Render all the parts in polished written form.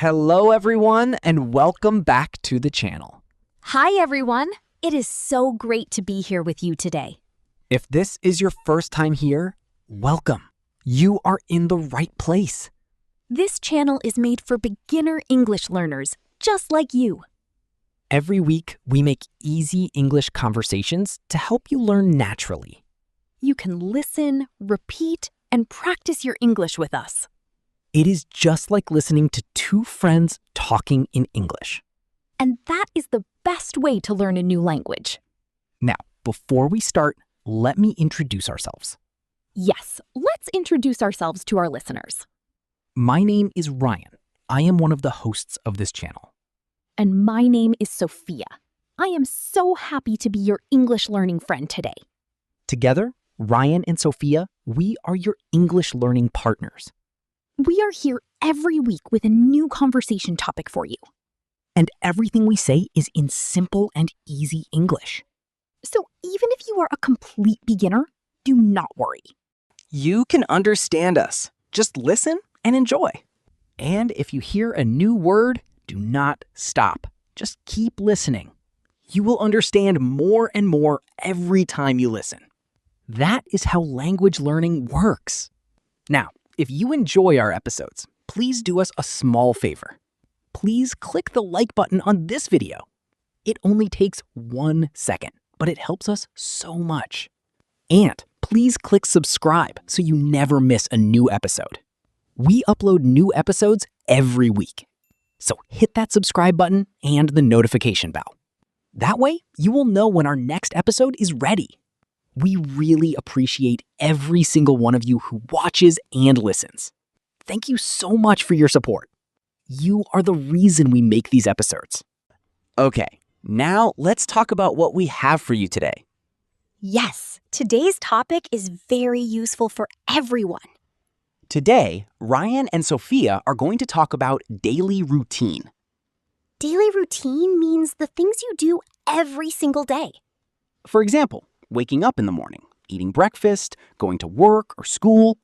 Hello, everyone, and welcome back to the channel. Hi, everyone. It is so great to be here with you today. If this is your first time here, welcome. You are in the right place. This channel is made for beginner English learners, just like you. Every week, we make easy English conversations to help you learn naturally. You can listen, repeat, and practice your English with us. It is just like listening to two friends talking in English. And that is the best way to learn a new language. Now, before we start, let me introduce ourselves. Yes, let's introduce ourselves to our listeners. My name is Ryan. I am one of the hosts of this channel. And my name is Sophia. I am so happy to be your English learning friend today. Together, Ryan and Sophia, we are your English learning partners. We are here every week with a new conversation topic for you. And everything we say is in simple and easy English. So even if you are a complete beginner, do not worry. You can understand us. Just listen and enjoy. And if you hear a new word, do not stop. Just keep listening. You will understand more and more every time you listen. That is how language learning works. Now, if you enjoy our episodes, please do us a small favor. Please click the like button on this video. It only takes 1 second, but it helps us so much. And please click subscribe so you never miss a new episode. We upload new episodes every week. So hit that subscribe button and the notification bell. That way, you will know when our next episode is ready. We really appreciate every single one of you who watches and listens. Thank you so much for your support. You are the reason we make these episodes. Okay, now let's talk about what we have for you today. Yes, today's topic is very useful for everyone. Today, Ryan and Sophia are going to talk about daily routine. Daily routine means the things you do every single day. For example, waking up in the morning, eating breakfast, going to work or school,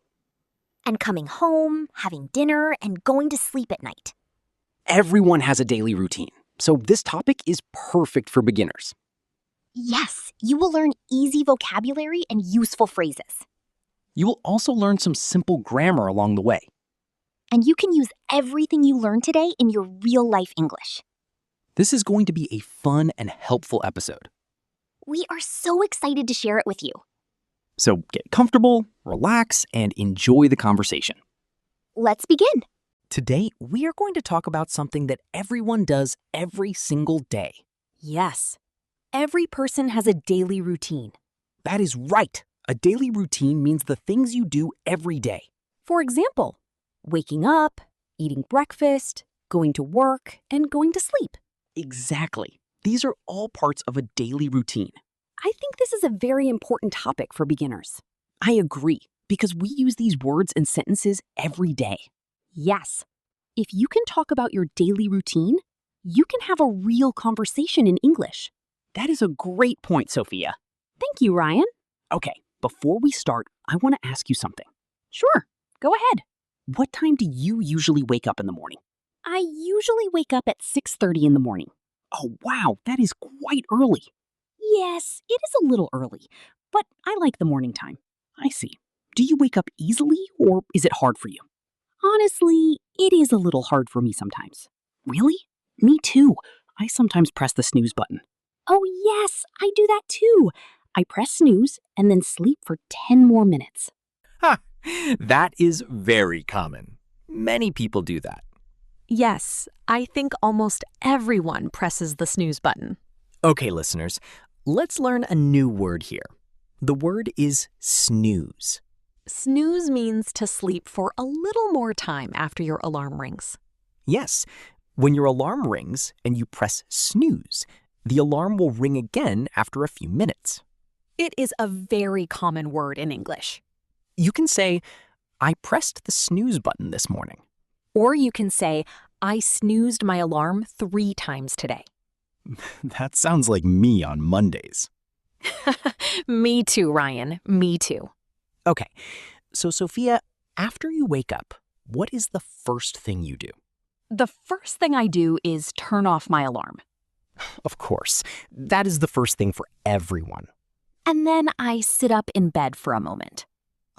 and coming home, having dinner, and going to sleep at night. Everyone has a daily routine, so this topic is perfect for beginners. Yes, you will learn easy vocabulary and useful phrases. You will also learn some simple grammar along the way. And you can use everything you learned today in your real-life English. This is going to be a fun and helpful episode. We are so excited to share it with you. So get comfortable, relax, and enjoy the conversation. Let's begin. Today, we are going to talk about something that everyone does every single day. Yes, every person has a daily routine. That is right. A daily routine means the things you do every day. For example, waking up, eating breakfast, going to work, and going to sleep. Exactly. These are all parts of a daily routine. I think this is a very important topic for beginners. I agree, because we use these words and sentences every day. Yes. If you can talk about your daily routine, you can have a real conversation in English. That is a great point, Sophia. Thank you, Ryan. Okay, before we start, I want to ask you something. Sure, go ahead. What time do you usually wake up in the morning? I usually wake up at 6:30 in the morning. Oh, wow, that is quite early. Yes, it is a little early, but I like the morning time. I see. Do you wake up easily, or is it hard for you? Honestly, it is a little hard for me sometimes. Really? Me too. I sometimes press the snooze button. Oh yes, I do that too. I press snooze and then sleep for 10 more minutes. Ha! That is very common. Many people do that. Yes, I think almost everyone presses the snooze button. Okay, listeners, let's learn a new word here. The word is snooze. Snooze means to sleep for a little more time after your alarm rings. Yes, when your alarm rings and you press snooze, the alarm will ring again after a few minutes. It is a very common word in English. You can say, I pressed the snooze button this morning. Or you can say, I snoozed my alarm 3 times today. That sounds like me on Mondays. Me too, Ryan. Me too. Okay, so Sophia, after you wake up, what is the first thing you do? The first thing I do is turn off my alarm. Of course, that is the first thing for everyone. And then I sit up in bed for a moment.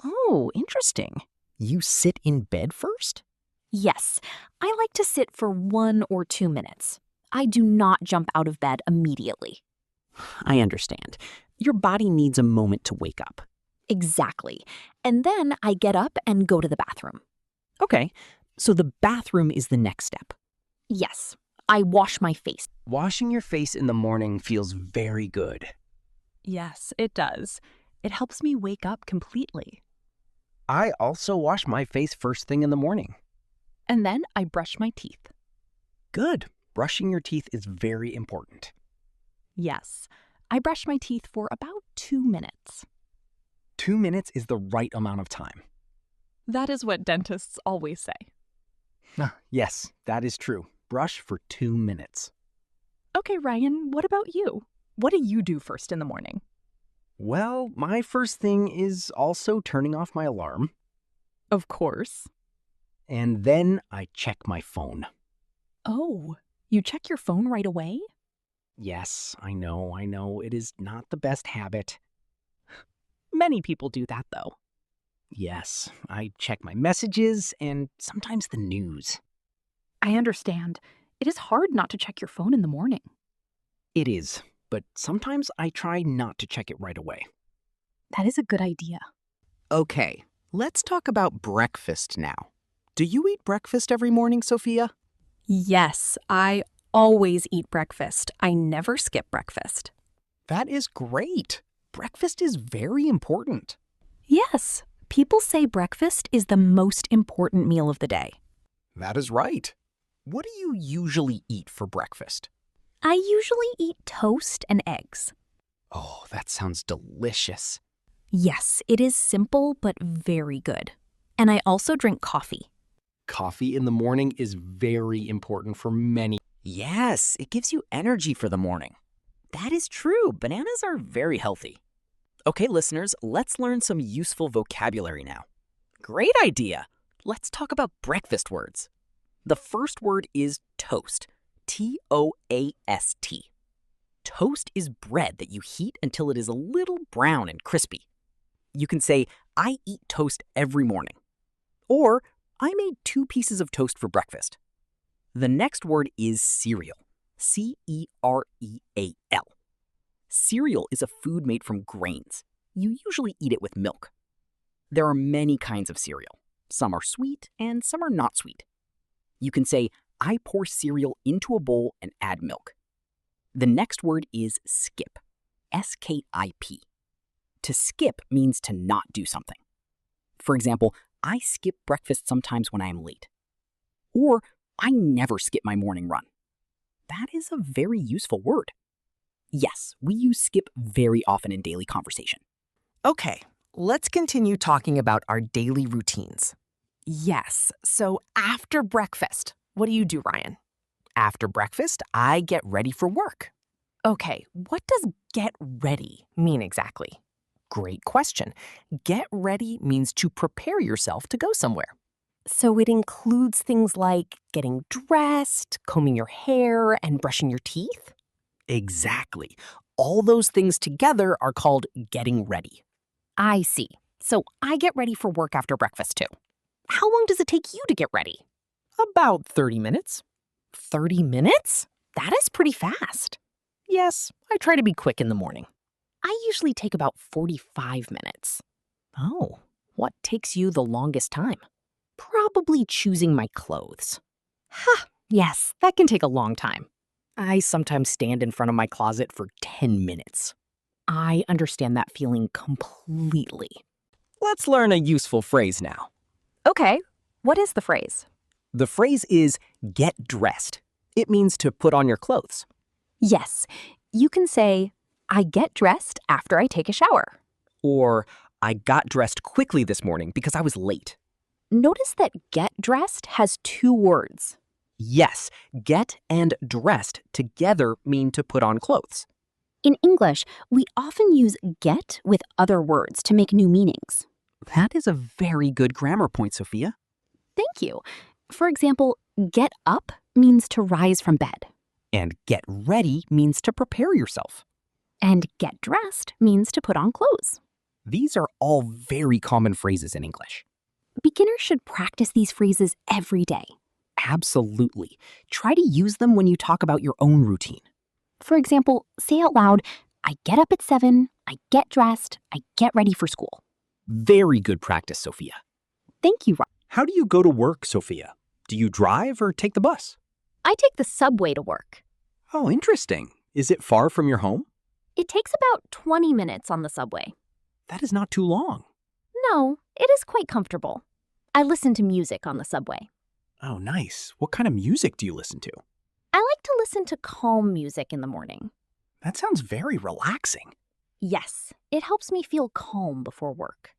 Oh, interesting. You sit in bed first? Yes, I like to sit for 1 or 2 minutes. I do not jump out of bed immediately. I understand. Your body needs a moment to wake up. Exactly. And then I get up and go to the bathroom. Okay, so the bathroom is the next step. Yes, I wash my face. Washing your face in the morning feels very good. Yes, it does. It helps me wake up completely. I also wash my face first thing in the morning. And then I brush my teeth. Good. Brushing your teeth is very important. Yes, I brush my teeth for about 2 minutes. 2 minutes is the right amount of time. That is what dentists always say. Yes, that is true. Brush for 2 minutes. Okay, Ryan, what about you? What do you do first in the morning? Well, my first thing is also turning off my alarm. Of course. And then I check my phone. Oh, you check your phone right away? Yes, I know. It is not the best habit. Many people do that, though. Yes, I check my messages and sometimes the news. I understand. It is hard not to check your phone in the morning. It is, but sometimes I try not to check it right away. That is a good idea. Okay, let's talk about breakfast now. Do you eat breakfast every morning, Sophia? Yes, I always eat breakfast. I never skip breakfast. That is great. Breakfast is very important. Yes, people say breakfast is the most important meal of the day. That is right. What do you usually eat for breakfast? I usually eat toast and eggs. Oh, that sounds delicious. Yes, it is simple but very good. And I also drink coffee. Coffee in the morning is very important for many. Yes, it gives you energy for the morning. That is true. Bananas are very healthy. Okay, listeners, let's learn some useful vocabulary now. Great idea. Let's talk about breakfast words. The first word is toast. Toast. Toast is bread that you heat until it is a little brown and crispy. You can say, I eat toast every morning. Or, I made 2 pieces of toast for breakfast. The next word is cereal. Cereal. Cereal is a food made from grains. You usually eat it with milk. There are many kinds of cereal. Some are sweet and some are not sweet. You can say, I pour cereal into a bowl and add milk. The next word is skip. S-K-I-P. To skip means to not do something. For example, I skip breakfast sometimes when I am late. Or, I never skip my morning run. That is a very useful word. Yes, we use skip very often in daily conversation. Okay, let's continue talking about our daily routines. Yes, so after breakfast, what do you do, Ryan? After breakfast, I get ready for work. Okay, what does get ready mean exactly? Great question. Get ready means to prepare yourself to go somewhere. So it includes things like getting dressed, combing your hair, and brushing your teeth? Exactly. All those things together are called getting ready. I see. So I get ready for work after breakfast too. How long does it take you to get ready? About 30 minutes. 30 minutes? That is pretty fast. Yes, I try to be quick in the morning. I usually take about 45 minutes. Oh, what takes you the longest time? Probably choosing my clothes. Ha, yes, that can take a long time. I sometimes stand in front of my closet for 10 minutes. I understand that feeling completely. Let's learn a useful phrase now. Okay, what is the phrase? The phrase is get dressed. It means to put on your clothes. Yes, you can say, I get dressed after I take a shower. Or, I got dressed quickly this morning because I was late. Notice that get dressed has 2 words. Yes, get and dressed together mean to put on clothes. In English, we often use get with other words to make new meanings. That is a very good grammar point, Sophia. Thank you. For example, Get up means to rise from bed. And get ready means to prepare yourself. And get dressed means to put on clothes. These are all very common phrases in English. Beginners should practice these phrases every day. Absolutely. Try to use them when you talk about your own routine. For example, say out loud, I get up at 7, I get dressed, I get ready for school. Very good practice, Sophia. Thank you, Rob. How do you go to work, Sophia? Do you drive or take the bus? I take the subway to work. Oh, interesting. Is it far from your home? It takes about 20 minutes on the subway. That is not too long. No, it is quite comfortable. I listen to music on the subway. Oh, nice. What kind of music do you listen to? I like to listen to calm music in the morning. That sounds very relaxing. Yes, it helps me feel calm before work.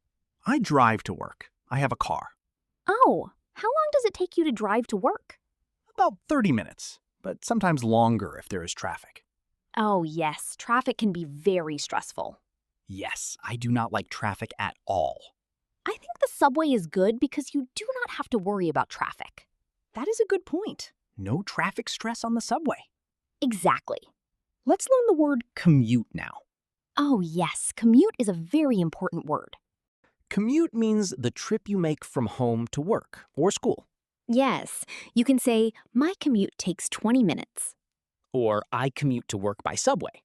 I drive to work. I have a car. Oh, how long does it take you to drive to work? About 30 minutes, but sometimes longer if there is traffic. Oh, yes, traffic can be very stressful. Yes, I do not like traffic at all. I think the subway is good because you do not have to worry about traffic. That is a good point. No traffic stress on the subway. Exactly. Let's learn the word commute now. Oh, yes, commute is a very important word. Commute means the trip you make from home to work or school. Yes, you can say, my commute takes 20 minutes. Or I commute to work by subway.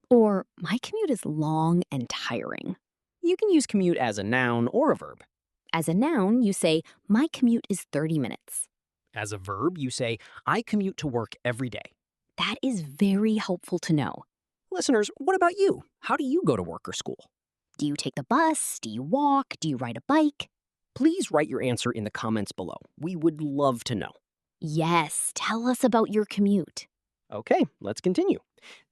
Or, my commute is long and tiring. You can use commute as a noun or a verb. As a noun, you say, my commute is 30 minutes. As a verb, you say, I commute to work every day. That is very helpful to know. Listeners, what about you? How do you go to work or school? Do you take the bus? Do you walk? Do you ride a bike? Please write your answer in the comments below. We would love to know. Yes, tell us about your commute. Okay, let's continue.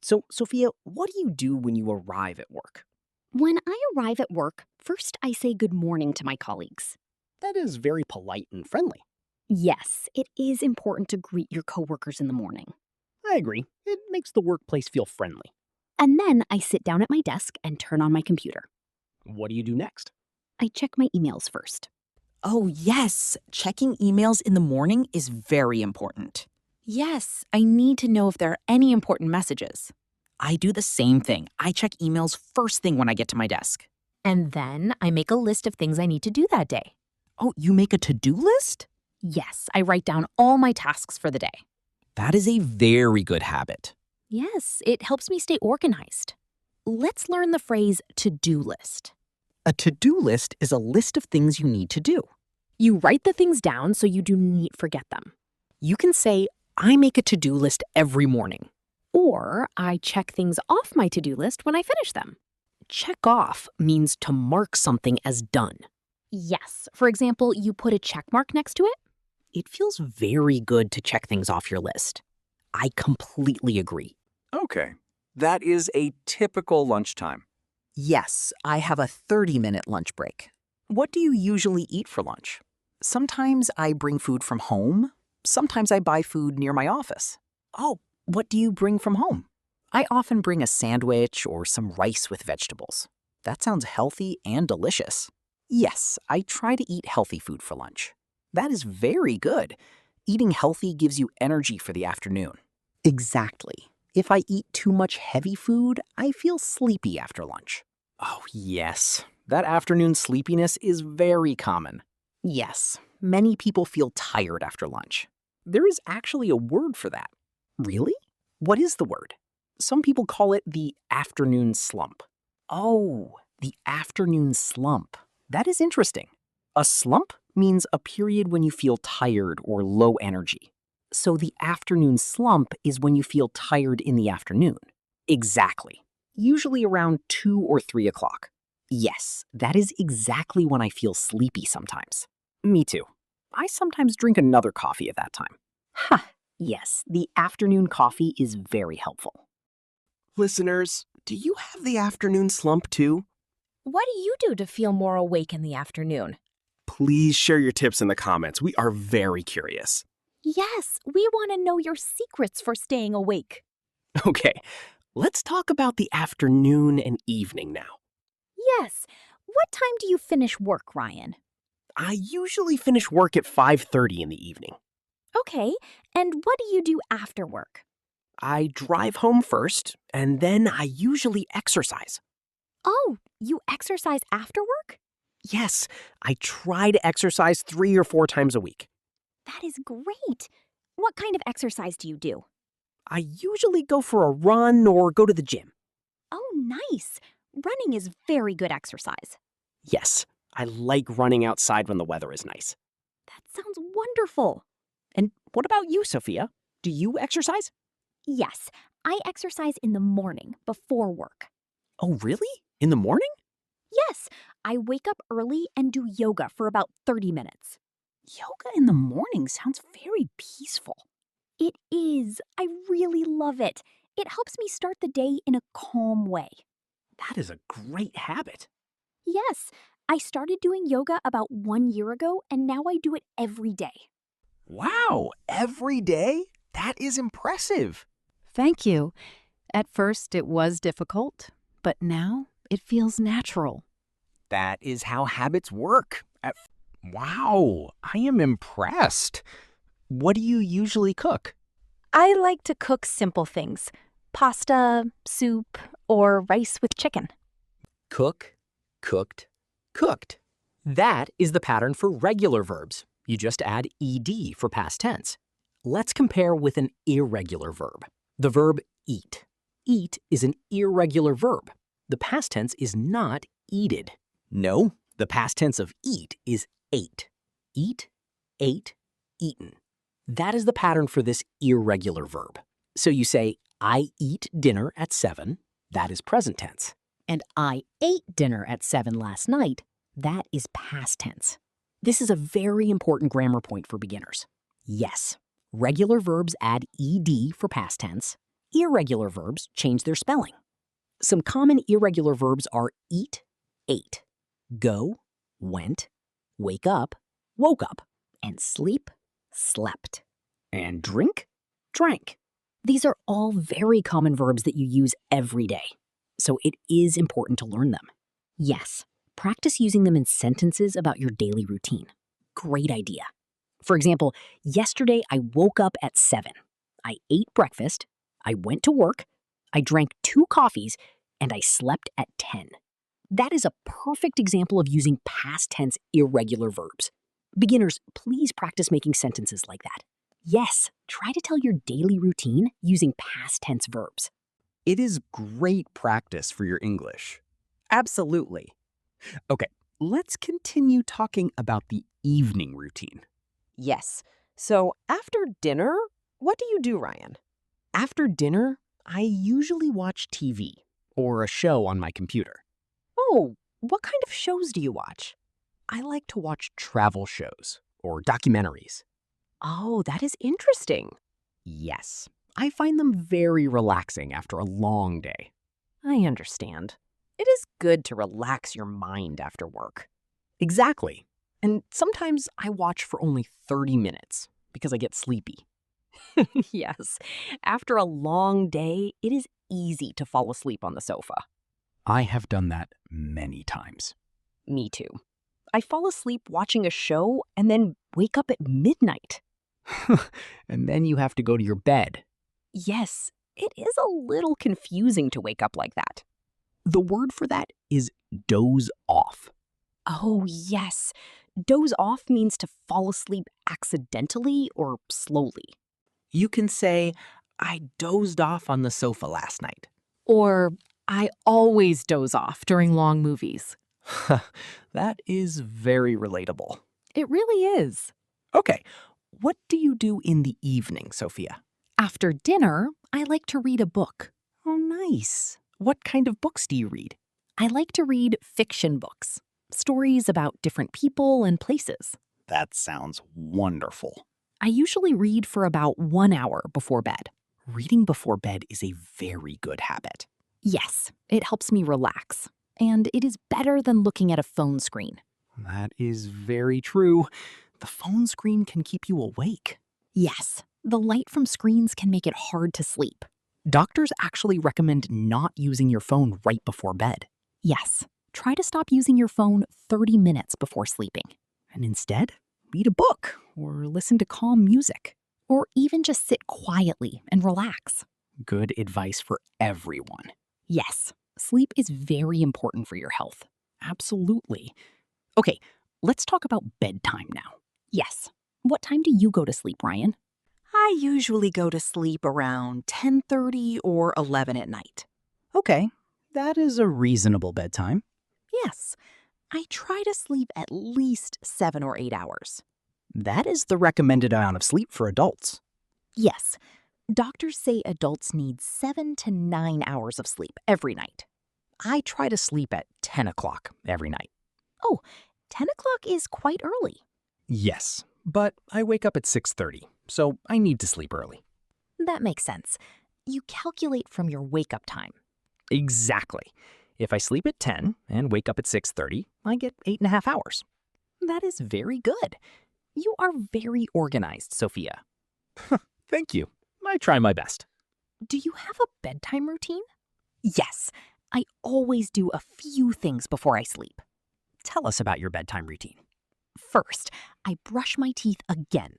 So, Sophia, what do you do when you arrive at work? When I arrive at work, first I say good morning to my colleagues. That is very polite and friendly. Yes, it is important to greet your coworkers in the morning. I agree. It makes the workplace feel friendly. And then I sit down at my desk and turn on my computer. What do you do next? I check my emails first. Oh, yes. Checking emails in the morning is very important. Yes, I need to know if there are any important messages. I do the same thing. I check emails first thing when I get to my desk. And then I make a list of things I need to do that day. Oh, you make a to-do list? Yes, I write down all my tasks for the day. That is a very good habit. Yes, it helps me stay organized. Let's learn the phrase to-do list. A to-do list is a list of things you need to do. You write the things down so you do not forget them. You can say, I make a to-do list every morning. Or I check things off my to-do list when I finish them. Check off means to mark something as done. Yes, for example, you put a check mark next to it. It feels very good to check things off your list. I completely agree. Okay, that is a typical lunchtime. Yes, I have a 30-minute lunch break. What do you usually eat for lunch? Sometimes I bring food from home. Sometimes I buy food near my office. Oh, what do you bring from home? I often bring a sandwich or some rice with vegetables. That sounds healthy and delicious. Yes, I try to eat healthy food for lunch. That is very good. Eating healthy gives you energy for the afternoon. Exactly. If I eat too much heavy food, I feel sleepy after lunch. Oh, yes. That afternoon sleepiness is very common. Yes, many people feel tired after lunch. There is actually a word for that. Really? What is the word? Some people call it the afternoon slump. Oh, the afternoon slump. That is interesting. A slump means a period when you feel tired or low energy. So the afternoon slump is when you feel tired in the afternoon. Exactly. Usually around 2 or 3 o'clock. Yes, that is exactly when I feel sleepy sometimes. Me too. I sometimes drink another coffee at that time. Ha! Yes, the afternoon coffee is very helpful. Listeners, do you have the afternoon slump too? What do you do to feel more awake in the afternoon? Please share your tips in the comments. We are very curious. Yes, we want to know your secrets for staying awake. Okay, let's talk about the afternoon and evening now. Yes, what time do you finish work, Ryan? I usually finish work at 5:30 in the evening. Okay, and what do you do after work? I drive home first, and then I usually exercise. Oh, you exercise after work? Yes, I try to exercise 3 or 4 times a week. That is great. What kind of exercise do you do? I usually go for a run or go to the gym. Oh, nice. Running is very good exercise. Yes, I like running outside when the weather is nice. That sounds wonderful. And what about you, Sophia? Do you exercise? Yes, I exercise in the morning before work. Oh, really? In the morning? Yes, I wake up early and do yoga for about 30 minutes. Yoga in the morning sounds very peaceful. It is. I really love it. It helps me start the day in a calm way. That is a great habit. Yes, I started doing yoga about 1 year ago, and now I do it every day. Wow, every day? That is impressive. Thank you. At first, it was difficult, but now it feels natural. That is how habits work. Wow, I am impressed. What do you usually cook? I like to cook simple things. Pasta, soup, or rice with chicken. Cook, cooked, cooked. That is the pattern for regular verbs. You just add ed for past tense. Let's compare with an irregular verb. The verb eat. Eat is an irregular verb. The past tense is not eated. No, the past tense of eat is ate. Eat, ate, eaten. That is the pattern for this irregular verb. So you say, I eat dinner at 7. That is present tense. And I ate dinner at 7 last night. That is past tense. This is a very important grammar point for beginners. Yes, regular verbs add ed for past tense. Irregular verbs change their spelling. Some common irregular verbs are eat, ate, go, went, wake up, woke up, and sleep, slept, and drink, drank. These are all very common verbs that you use every day, so it is important to learn them. Yes, practice using them in sentences about your daily routine. Great idea. For example, yesterday I woke up at 7. I ate breakfast, I went to work, I drank 2 coffees, and I slept at 10. That is a perfect example of using past tense irregular verbs. Beginners, please practice making sentences like that. Yes, try to tell your daily routine using past tense verbs. It is great practice for your English. Absolutely. Okay, let's continue talking about the evening routine. Yes. So after dinner, what do you do, Ryan? After dinner, I usually watch TV or a show on my computer. Oh, what kind of shows do you watch? I like to watch travel shows or documentaries. Oh, that is interesting. Yes, I find them very relaxing after a long day. I understand. It is good to relax your mind after work. Exactly. And sometimes I watch for only 30 minutes because I get sleepy. Yes, after a long day, it is easy to fall asleep on the sofa. I have done that many times. Me too. I fall asleep watching a show and then wake up at midnight. And then you have to go to your bed. Yes, it is a little confusing to wake up like that. The word for that is doze off. Oh, yes. Doze off means to fall asleep accidentally or slowly. You can say, I dozed off on the sofa last night. Or, I always doze off during long movies. That is very relatable. It really is. Okay, what do you do in the evening, Sophia? After dinner, I like to read a book. Oh, nice. What kind of books do you read? I like to read fiction books, stories about different people and places. That sounds wonderful. I usually read for about 1 hour before bed. Reading before bed is a very good habit. Yes, it helps me relax, and it is better than looking at a phone screen. That is very true. The phone screen can keep you awake. Yes, the light from screens can make it hard to sleep. Doctors actually recommend not using your phone right before bed. Yes, try to stop using your phone 30 minutes before sleeping. And instead, read a book or listen to calm music. or even just sit quietly and relax. Good advice for everyone. Yes, sleep is very important for your health. Absolutely. Okay, let's talk about bedtime now. Yes. What time do you go to sleep, Ryan? I usually go to sleep around 10:30 or 11 at night. Okay, that is a reasonable bedtime. Yes, I try to sleep at least 7 or 8 hours. That is the recommended amount of sleep for adults. Yes, doctors say adults need 7 to 9 hours of sleep every night. I try to sleep at 10 o'clock every night. Oh, 10 o'clock is quite early. Yes, but I wake up at 6:30, so I need to sleep early. That makes sense. You calculate from your wake-up time. Exactly. If I sleep at 10 and wake up at 6:30, I get 8.5 hours. That is very good. You are very organized, Sophia. Thank you. I try my best. Do you have a bedtime routine? Yes, I always do a few things before I sleep. Tell us about your bedtime routine. First, I brush my teeth again.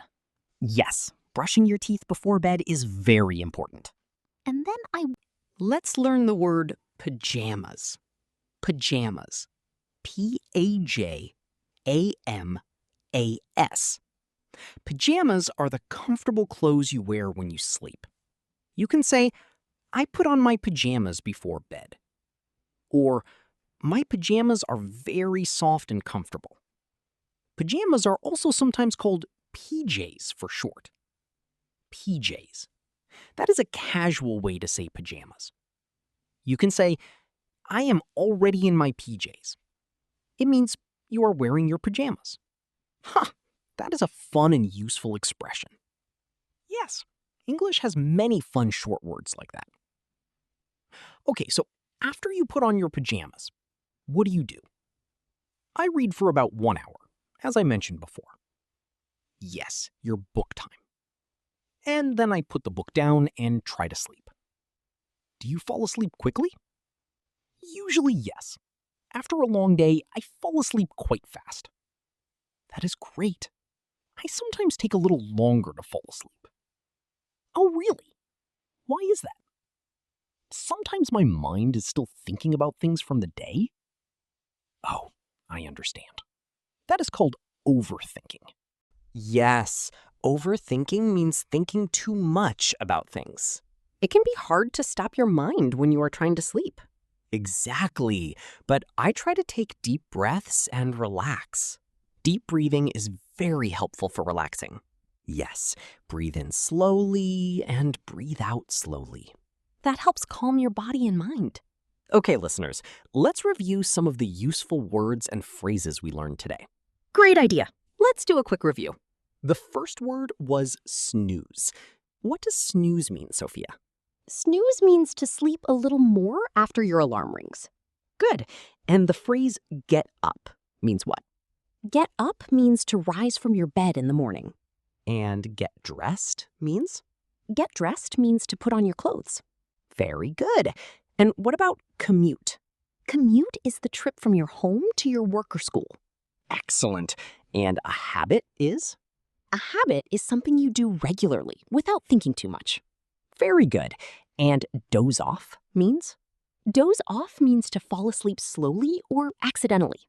Yes, brushing your teeth before bed is very important. And then Let's learn the word pajamas. Pajamas. Pajamas. Pajamas are the comfortable clothes you wear when you sleep. You can say, I put on my pajamas before bed. Or, my pajamas are very soft and comfortable. Pajamas are also sometimes called PJs for short. PJs. That is a casual way to say pajamas. You can say, I am already in my PJs. It means you are wearing your pajamas. That is a fun and useful expression. Yes, English has many fun short words like that. Okay, so after you put on your pajamas, what do? I read for about 1 hour, as I mentioned before. Yes, your book time. And then I put the book down and try to sleep. Do you fall asleep quickly? Usually, yes. After a long day, I fall asleep quite fast. That is great. I sometimes take a little longer to fall asleep. Oh, really? Why is that? Sometimes my mind is still thinking about things from the day. Oh, I understand. That is called overthinking. Yes, overthinking means thinking too much about things. It can be hard to stop your mind when you are trying to sleep. Exactly, but I try to take deep breaths and relax. Deep breathing is very helpful for relaxing. Yes, breathe in slowly and breathe out slowly. that helps calm your body and mind. Okay, listeners, let's review some of the useful words and phrases we learned today. Great idea. Let's do a quick review. The first word was snooze. What does snooze mean, Sophia? Snooze means to sleep a little more after your alarm rings. Good. And the phrase get up means what? Get up means to rise from your bed in the morning. And get dressed means? Get dressed means to put on your clothes. Very good. And what about commute? Commute is the trip from your home to your work or school. Excellent. And a habit is? A habit is something you do regularly without thinking too much. Very good. And doze off means? Doze off means to fall asleep slowly or accidentally.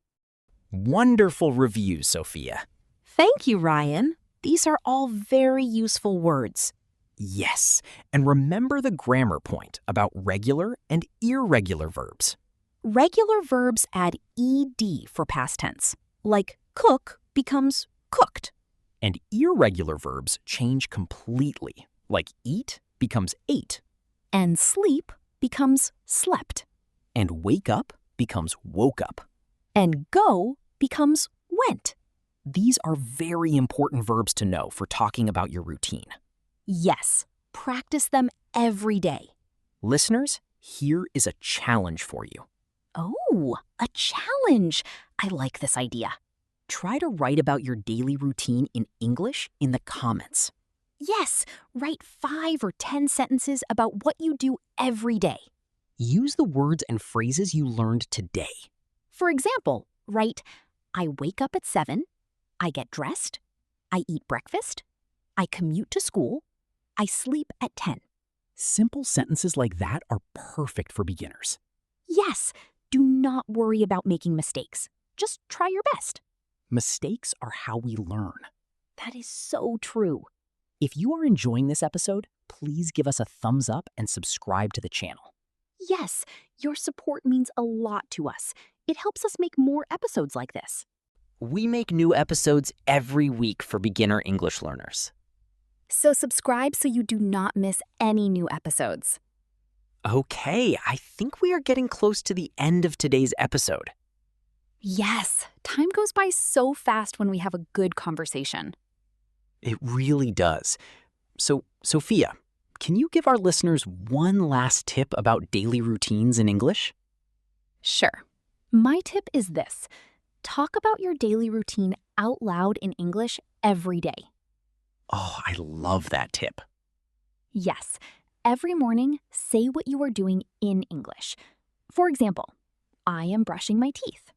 Wonderful review, Sophia. Thank you, Ryan. These are all very useful words. Yes, and remember the grammar point about regular and irregular verbs. Regular verbs add ed for past tense, like cook becomes cooked. And irregular verbs change completely, like eat becomes ate. And sleep becomes slept. And wake up becomes woke up. And go becomes went. These are very important verbs to know for talking about your routine. Yes, practice them every day. Listeners, here is a challenge for you. Oh, a challenge. I like this idea. Try to write about your daily routine in English in the comments. Yes, write 5 or 10 sentences about what you do every day. Use the words and phrases you learned today. For example, write, I wake up at 7, I get dressed, I eat breakfast, I commute to school. I sleep at 10. Simple sentences like that are perfect for beginners. Yes, do not worry about making mistakes. Just try your best. Mistakes are how we learn. That is so true. If you are enjoying this episode, please give us a thumbs up and subscribe to the channel. Yes, your support means a lot to us. It helps us make more episodes like this. We make new episodes every week for beginner English learners. So subscribe so you do not miss any new episodes. Okay, I think we are getting close to the end of today's episode. Yes, time goes by so fast when we have a good conversation. It really does. So, Sophia, can you give our listeners one last tip about daily routines in English? Sure. My tip is this. Talk about your daily routine out loud in English every day. Oh, I love that tip. Yes, every morning, say what you are doing in English. For example, I am brushing my teeth.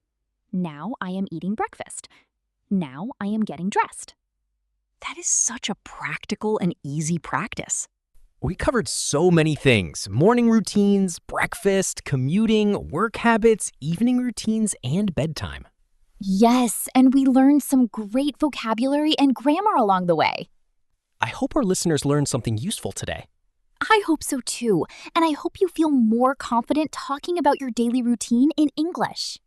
Now I am eating breakfast. Now I am getting dressed. That is such a practical and easy practice. We covered so many things: morning routines, breakfast, commuting, work habits, evening routines, and bedtime. Yes, and we learned some great vocabulary and grammar along the way. I hope our listeners learned something useful today. I hope so too, and I hope you feel more confident talking about your daily routine in English.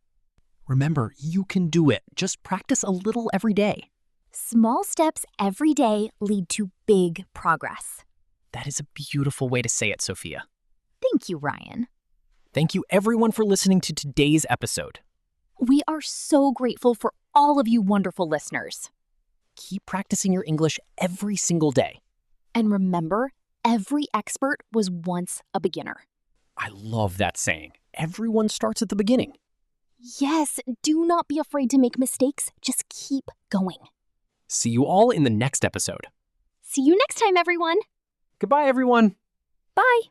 Remember, you can do it. Just practice a little every day. Small steps every day lead to big progress. That is a beautiful way to say it, Sophia. Thank you, Ryan. Thank you everyone for listening to today's episode. We are so grateful for all of you wonderful listeners. Keep practicing your English every single day. And remember, every expert was once a beginner. I love that saying. Everyone starts at the beginning. Yes, do not be afraid to make mistakes. Just keep going. See you all in the next episode. See you next time, everyone. Goodbye, everyone. Bye.